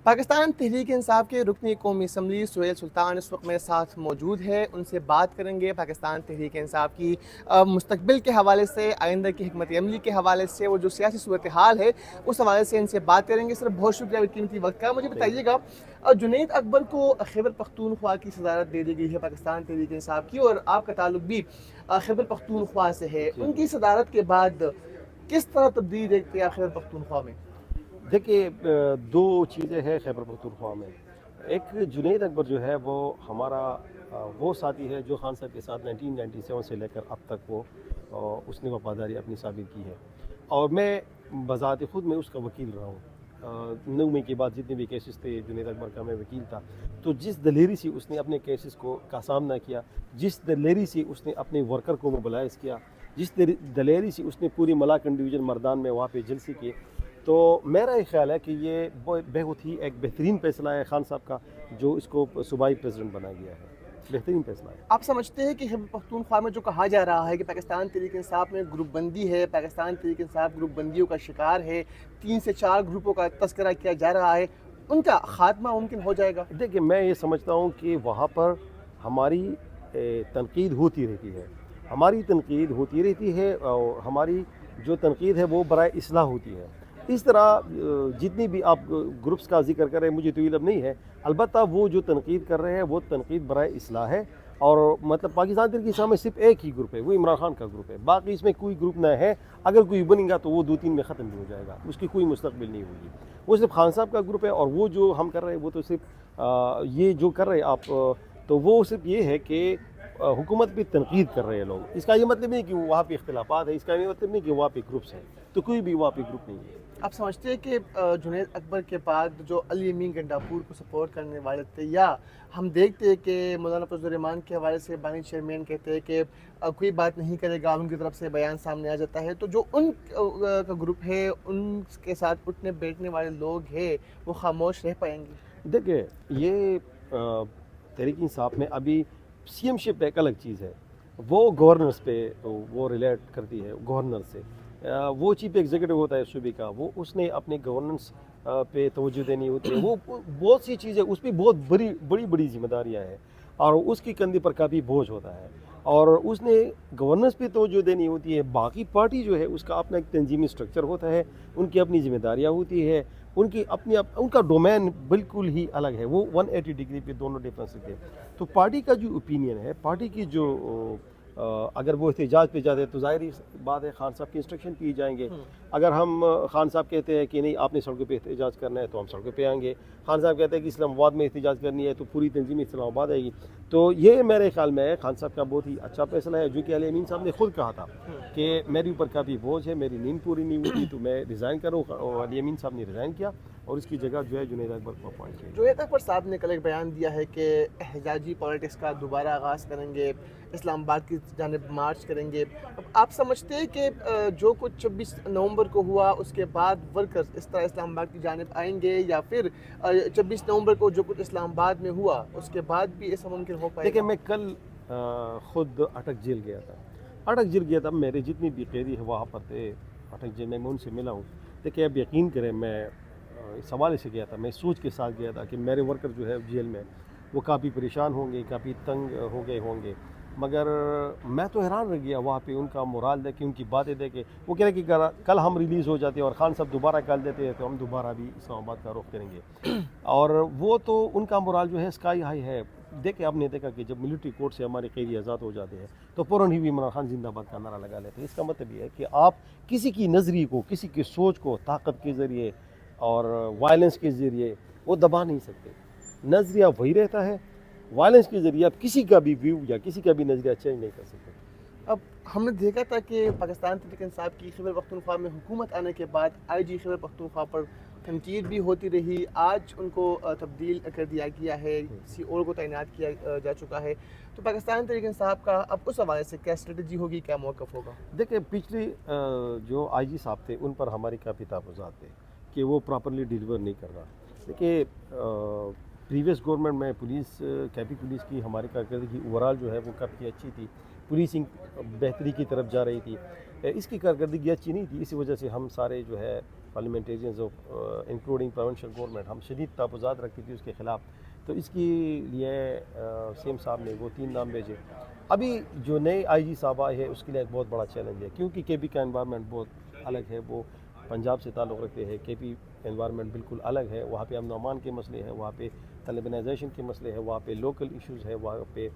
पाकिस्तान तहरीक इंसाफ के रुकनी कौमी असम्बली सुहेल सुल्तान इस वक्त मेरे साथ मौजूद है। उनसे बात करेंगे पाकिस्तान तहरीक इंसाफ की मुस्तकबिल के हवाले से, आइंदा की हिकमत अमली के हवाले से, वो जो सियासी सूरत हाल है उस हवाले से इनसे बात करेंगे। सर बहुत शुक्रिया कीमती वक्त का। मुझे बताइएगा, जुनैद अकबर को खैबर पख्तूनख्वा की सदारत दे दी गई है पाकिस्तान तहरीक इंसाफ की, और आपका ताल्लुक भी खैबर पख्तूनख्वा से है। उनकी सदारत के बाद किस तरह तब्दीली देखते हैं खैबर पख्तूनख्वा में? देखिए, दो चीज़ें हैं खैबर पख्तूनख्वा में। एक जुनैद अकबर जो है वो हमारा वो साथी है जो खान साहब के साथ 1997 से लेकर अब तक वो उसने वफादारी अपनी साबित की है, और मैं बज़ात ख़ुद में उसका वकील रहा हूँ। 9 मई के बाद जितने भी केसेस थे जुनैद अकबर का मैं वकील था। तो जिस दलेरी से उसने अपने केसेस का सामना किया, जिस दलेरी से उसने अपने वर्कर को मोबिलाइज़ किया, जिस दलेरी से उसने पूरी मलाकन डिवीज़न मर्दान में वहाँ पे जलसे किए, तो मेरा ये ख्याल है कि ये बहुत ही एक बेहतरीन फैसला है खान साहब का, जो इसको सूबाई प्रेसिडेंट बनाया गया है। बेहतरीन फैसला है। आप समझते हैं कि खैबर पख्तूनख्वा में जो कहा जा रहा है कि पाकिस्तान तहरीक इंसाफ में ग्रुप बंदी है, पाकिस्तान तहरीक इंसाफ ग्रुप बंदियों का शिकार है, 3 से 4 ग्रुपों का तस्करा किया जा रहा है, उनका खात्मा मुमकिन हो जाएगा? देखिए, मैं ये समझता हूँ कि वहाँ पर हमारी तनकीद होती रहती है, हमारी तनकीद होती रहती है, और हमारी जो तनकीद है वो बराए इस्लाह होती है। इस तरह जितनी भी आप ग्रुप्स का जिक्र कर रहे हैं, मुझे तो इल्म नहीं है, अलबत्ता वो जो तनकीद कर रहे हैं वो तनकीद बराए इस्लाह है। और मतलब पाकिस्तान तहरीक इंसाफ में सिर्फ एक ही ग्रुप है, वो इमरान खान का ग्रुप है, बाकी इसमें कोई ग्रुप ना है। अगर कोई बनेगा तो वो 2-3 में ख़त्म भी हो जाएगा, उसकी कोई मुस्तकबिल नहीं होगी। वो सिर्फ खान साहब का ग्रुप है, और वो जो हम कर रहे हैं वो तो सिर्फ ये जो कर रहे हैं आप, तो वो सिर्फ ये है कि हुकूमत पे तनकीद कर रहे हैं लोग। इसका ये मतलब नहीं कि वहाँ पे इख्तिलाफात है, इसका ये मतलब नहीं कि वहाँ पे ग्रुप्स हैं, तो कोई भी वहाँ पे ग्रुप नहीं है। आप समझते हैं कि जुनैद अकबर के बाद जो अली अमीन गंडापुर को सपोर्ट करने वाले थे, या हम देखते हैं कि मौलाना फजल रहमान के हवाले से बानी चेयरमैन कहते हैं कि कोई बात नहीं करेगा, उनकी तरफ से बयान सामने आ जाता है, तो जो उन का ग्रुप है, उनके साथ उठने बैठने वाले लोग हैं, वो खामोश रह पाएंगे? देखिए, ये तहरीक इंसाफ में अभी सीएमशिप एक अलग चीज़ है, वो गवर्नर्स पे वो रिलेट करती है, गवर्नर से। वो चीफ एग्जीक्यूटिव होता है सूबे का, वो उसने अपने गवर्नेंस पे तवज्जो देनी होती है। वो बहुत सी चीज़ें, उस पर बहुत बड़ी बड़ी जिम्मेदारियाँ हैं, और उसकी कंधे पर काफ़ी बोझ होता है, और उसने गवर्नेंस पे तवज्जो देनी होती है। बाकी पार्टी जो है उसका अपना एक तंजीमी स्ट्रक्चर होता है, उनकी अपनी जिम्मेदारियाँ होती है, उनकी उनका डोमेन बिल्कुल ही अलग है। वो 180 डिग्री पे दोनों डिफरेंस थे। तो पार्टी का जो ओपिनियन है, पार्टी की जो अगर वो एहतजाज पे जाते हैं तो ज़ाहिर बात है खान साहब की इंस्ट्रक्शन पे जाएंगे। अगर हम खान साहब कहते हैं कि नहीं आपने सड़कों पे एहतजाज करना है, तो हम सड़कों पे आएंगे। खान साहब कहते हैं कि इस्लामाबाद में एहतजाज करनी है, तो पूरी तंजीम इस्लामाबाद आएगी। तो ये मेरे ख्याल में खान साहब का बहुत ही अच्छा फैसला है, जो कि अली अमीन साहब ने खुद कहा था कि मेरे ऊपर काफ़ी बोझ है, मेरी नींद पूरी नहीं हुई, तो मैं रिज़ाइन करूँ, और अली अमीन साहब ने रिज़ाइन किया, और इसकी जगह जो है जुनैद अकबर को अपॉइंट किया। जुनैद अकबर साहब ने कल एक बयान दिया है कि एहजाजी पॉलिटिक्स का दोबारा आगाज़ करेंगे, इस्लामाबाद की जानिब मार्च करेंगे। अब आप समझते हैं कि जो कुछ 26 नवंबर को हुआ उसके बाद वर्कर्स इस तरह इस्लामाबाद की जानिब आएंगे, या फिर 26 नवंबर को जो कुछ इस्लामाबाद में हुआ उसके बाद भी ऐसा मुमकिन हो पाएगा? देखिए, मैं कल ख़ुद अटक जेल गया था। अटक जेल गया था, मेरे जितनी भी कैदी है वहाँ पर थे अटक जेल में, मैं उनसे मिला हूँ। देखिए, अब यकीन करें, मैं इस हवाले से गया था, मैं सोच के साथ गया था कि मेरे वर्कर जो है जेल में वो काफ़ी परेशान होंगे, काफ़ी तंग हो गए होंगे, मगर मैं तो हैरान रह गया वहाँ पे उनका मोराल देख के, उनकी बातें देख के। वो कह रहे कि कल हम रिलीज़ हो जाते हैं और खान साहब दोबारा कल देते हैं, तो हम दोबारा भी इस्लामाबाद का रुख करेंगे। और वो तो उनका मोराल जो है स्काई हाई है। देखिए, आपने देखा कि जब मिलिट्री कोर्ट से हमारे कैदी आज़ाद हो जाते हैं तो फ़ौरन ही भी इमरान खान जिंदाबाद का नारा लगा लेते हैं। इसका मतलब ये है कि आप किसी की नज़रिए को, किसी की सोच को ताकत के ज़रिए और वायलेंस के ज़रिए वो दबा नहीं सकते। नज़रिया वही रहता है, वायलेंस के ज़रिए आप किसी का भी व्यू या किसी का भी नज़रिया चेंज नहीं कर सकते। अब हमने देखा था कि पाकिस्तान तहरीक इंसाफ की खैबर पख्तूनख्वा में हुकूमत आने के बाद IG खैबर पख्तूनख्वा पर तनकीद भी होती रही। आज उनको तब्दील कर दिया गया है, किसी और को तैनात किया जा चुका है। तो पाकिस्तान तहरीक इंसाफ का अब उस हवाले से क्या स्ट्रेटजी होगी, क्या मौक़िफ़ होगा? देखिए, पिछले जो IG साहब थे उन पर हमारी काफ़ी तापुज़ात थे कि वो प्रॉपरली डिलीवर नहीं कर रहा। देखिए, प्रीवियस गवर्नमेंट में पुलिस, कैपी पुलिस की हमारी कारकर्दगी ओवरऑल जो है वो काफ़ी अच्छी थी, पुलिसिंग बेहतरी की तरफ जा रही थी। इसकी कारकर्दगी अच्छी नहीं थी, इसी वजह से हम सारे जो है parliamentarians of including provincial government, ہم شدید تحفظات رکھتی تھی اس کے خلاف. تو اس کے لیے سی ایم صاحب نے وہ 3 نام بھیجے. ابھی جو نئے آئی جی صاحب آئے ہیں اس کے لیے ایک بہت بڑا چیلنج ہے, کیونکہ کے پی کا انوائرمنٹ بہت الگ ہے. وہ پنجاب سے تعلق رکھتے ہیں. کے پی انوائرمنٹ بالکل الگ ہے. وہاں پہ امن و امان کے مسئلے ہیں, وہاں پہ طالبانائزیشن کے مسئلے ہیں, وہاں پہ لوکل ایشوز ہے, وہاں پہ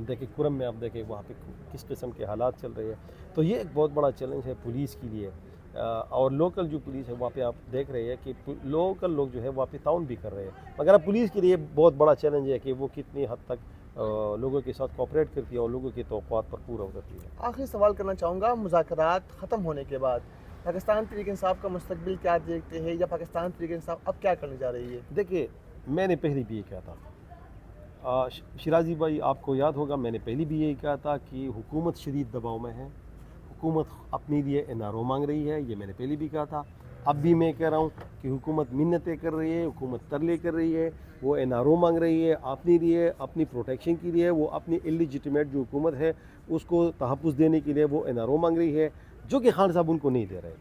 دیکھیں کرم میں آپ دیکھیں وہاں پہ کس قسم کے حالات چل رہے ہیں. تو یہ ایک بہت بڑا چیلنج ہے پولیس کے لیے. اور لوکل جو پولیس ہے وہاں پہ آپ دیکھ رہے ہیں کہ لوکل لوگ جو ہے وہاں پہ تعاون بھی کر رہے ہیں, مگر اب پولیس کے لیے بہت بڑا چیلنج ہے کہ وہ کتنی حد تک لوگوں کے ساتھ کوآپریٹ کرتی ہے اور لوگوں کی توقعات پر پورا اترتی ہے. آخری سوال کرنا چاہوں گا, مذاکرات ختم ہونے کے بعد پاکستان تحریک انصاف کا مستقبل کیا دیکھتے ہیں, یا پاکستان تحریک انصاف اب کیا کرنے جا رہی ہے؟ دیکھیے میں نے پہلے بھی یہ کہا تھا, شیرازی بھائی آپ کو یاد ہوگا میں نے پہلے بھی یہی کہا تھا کہ حکومت شدید دباؤ میں ہے. حکومت اپنے لیے این آر او مانگ رہی ہے, یہ میں نے پہلے بھی کہا تھا. اب بھی میں کہہ رہا ہوں کہ حکومت منتیں کر رہی ہے, حکومت ترلے کر رہی ہے, وہ این آر او مانگ رہی ہے اپنے لیے, اپنی پروٹیکشن کے لیے. وہ اپنی انلیجیٹمیٹ جو حکومت ہے اس کو تحفظ دینے کے لیے وہ این آر او مانگ رہی ہے, جو کہ خان صاحب ان کو نہیں دے رہے.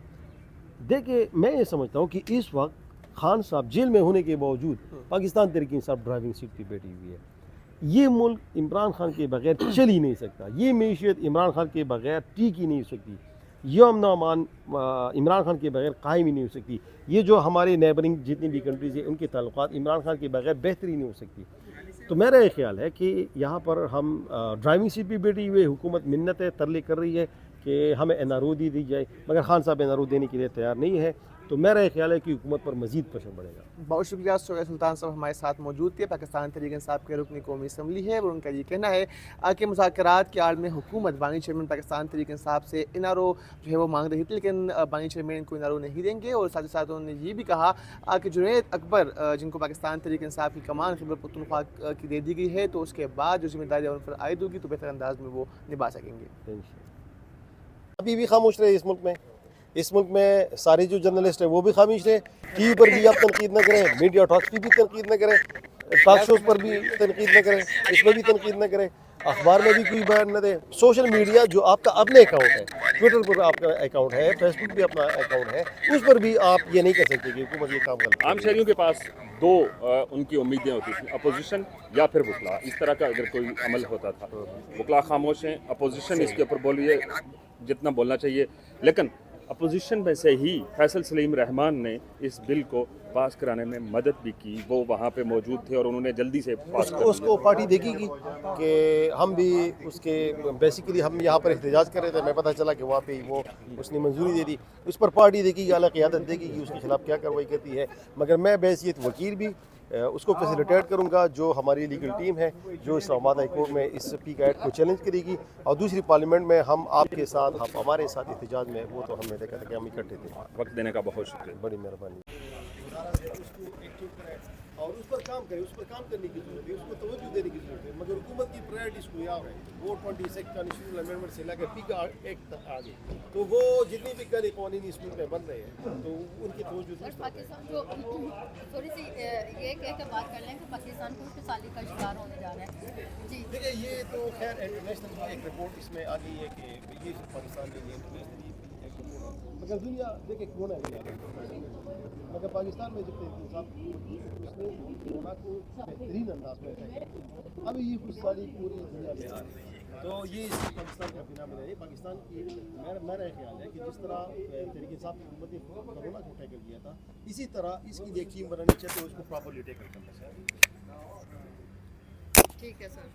دیکھیں میں یہ سمجھتا ہوں کہ اس وقت خان صاحب جیل میں ہونے کے باوجود پاکستان تحریک انصاف ڈرائیونگ سیٹ پہ بیٹھی ہوئی ہے. یہ ملک عمران خان کے بغیر چل ہی نہیں سکتا. یہ معیشت عمران خان کے بغیر ٹیک ہی نہیں ہو سکتی. یہ امن و امان عمران خان کے بغیر قائم ہی نہیں ہو سکتی. یہ جو ہمارے نیبرنگ جتنی بھی کنٹریز ہیں ان کے تعلقات عمران خان کے بغیر بہتر ہی نہیں ہو سکتی. تو میرا یہ خیال ہے کہ یہاں پر ہم ڈرائیونگ سیٹ پہ بیٹھی ہوئے حکومت منتیں ترلے کر رہی ہے کہ ہمیں این آر او دی جائے, مگر خان صاحب این آر او دینے کے لیے تیار نہیں ہے. تو میرا یہ خیال ہے کہ حکومت پر مزید پریشر بڑھے گا. بہت شکریہ سہیل سلطان صاحب ہمارے ساتھ موجود تھے. پاکستان تحریک انصاف کے رکن قومی اسمبلی ہے, اور ان کا یہ کہنا ہے کہ مذاکرات کے آڑ میں حکومت بانی چیئرمین پاکستان تحریک انصاف سے این آر او جو ہے وہ مانگ رہی تھی, لیکن بانی چیئرمین کو این آر او نہیں دیں گے. اور ساتھ ہی ساتھ انہوں نے یہ بھی کہا کہ جنید اکبر جن کو پاکستان تحریک انصاف کی کمان خیبر پختونخوا کی دے دی گئی ہے, تو اس کے بعد جو ذمہ داریاں ان پر عائد ہوگی تو بہتر انداز میں وہ نبھا سکیں گے. ابھی بھی خاموش رہے اس ملک میں سارے جو جرنلسٹ ہیں وہ بھی خاموش رہے. ٹی وی پر بھی آپ تنقید نہ کریں, میڈیا ٹاکس پہ بھی تنقید نہ کریں, ٹاک شوز پر بھی تنقید نہ کریں, اس میں بھی تنقید نہ کریں, اخبار میں بھی کوئی بیان نہ دیں. سوشل میڈیا جو آپ کا اپنے اکاؤنٹ ہے, ٹویٹر پر آپ کا اکاؤنٹ ہے, فیس بک بھی اپنا اکاؤنٹ ہے, اس پر بھی آپ یہ نہیں کر سکتے کہ حکومت یہ کام کرتی ہے. عام شہریوں کے پاس دو ان کی امیدیں ہوتی تھیں, اپوزیشن یا پھر وکلا. اس طرح کا اگر کوئی عمل ہوتا تھا, وکلا خاموش ہیں, اپوزیشن اس کے اوپر بولیے جتنا بولنا چاہیے. لیکن اپوزیشن میں سے ہی فیصل سلیم رحمان نے اس بل کو پاس کرانے میں مدد بھی کی. وہ وہاں پہ موجود تھے اور انہوں نے جلدی سے پاس کر اس کو پارٹی دیکھے گی کہ ہم بھی اس کے بیسیکلی ہم یہاں پر احتجاج کر رہے تھے, میں پتہ چلا کہ وہاں پہ وہ اس نے منظوری دے دی. اس پر پارٹی دیکھے گی, اعلیٰ قیادت دیکھے گی اس کے خلاف کیا کارروائی کرتی ہے. مگر میں بحیثیت وکیل بھی اس کو فیسیلیٹیٹ کروں گا, جو ہماری لیگل ٹیم ہے جو اسلام آباد ہائی کورٹ میں اس پی کا ایڈ کو چیلنج کرے گی. اور دوسری پارلیمنٹ میں ہم آپ کے ساتھ, آپ ہمارے ساتھ احتجاج میں, وہ تو ہم نے دیکھا تھا کہ ہم اکٹھے تھے. وقت دینے کا بہت شکریہ. بڑی مہربانی. اور اس پر کام کرے, اس پر کام کرنے کی ضرورت ہے, اس کو توجہ دینے کی ضرورت ہے. مگر حکومت کی پرائرٹیز کو یاد ہے, وہ 26 کانسٹیٹیوشنل امینڈمنٹ سے لے کر پی کا ایکٹ تک آگے, تو وہ جتنی بھی کئی قوانین اس ملک میں بن رہے ہیں تو ان کی توجہ پاکستان جو تھوڑی سی یہ کہہ کے بات کر لیں کہ پاکستان کو سالی کا شکار ہونے جا رہا ہے. جی دیکھیے یہ تو خیر انٹرنیشنل ایک رپورٹ اس میں آ گئی ہے کہ یہ پاکستان کے لیے انٹرنیشنل ایک رپورٹ ہے. مگر دنیا دیکھے کورونا بھی, مگر پاکستان میں جب انصاف اس نے کورونا کو بہترین انداز میں ابھی یہ کچھ سالی پوری دنیا میں آ رہی ہے. تو یہ اس کی پاکستان کا بنا بنا ہے. پاکستان کی میرا خیال ہے کہ جس طرح تحریک انصاف کی حکومت نے کورونا کو ٹیکل کیا تھا, اسی طرح اس کی لیے ایک ٹیم بنانی چاہیے, اس کو پراپرلی ٹیکل کرنا چاہیے. ٹھیک ہے سر.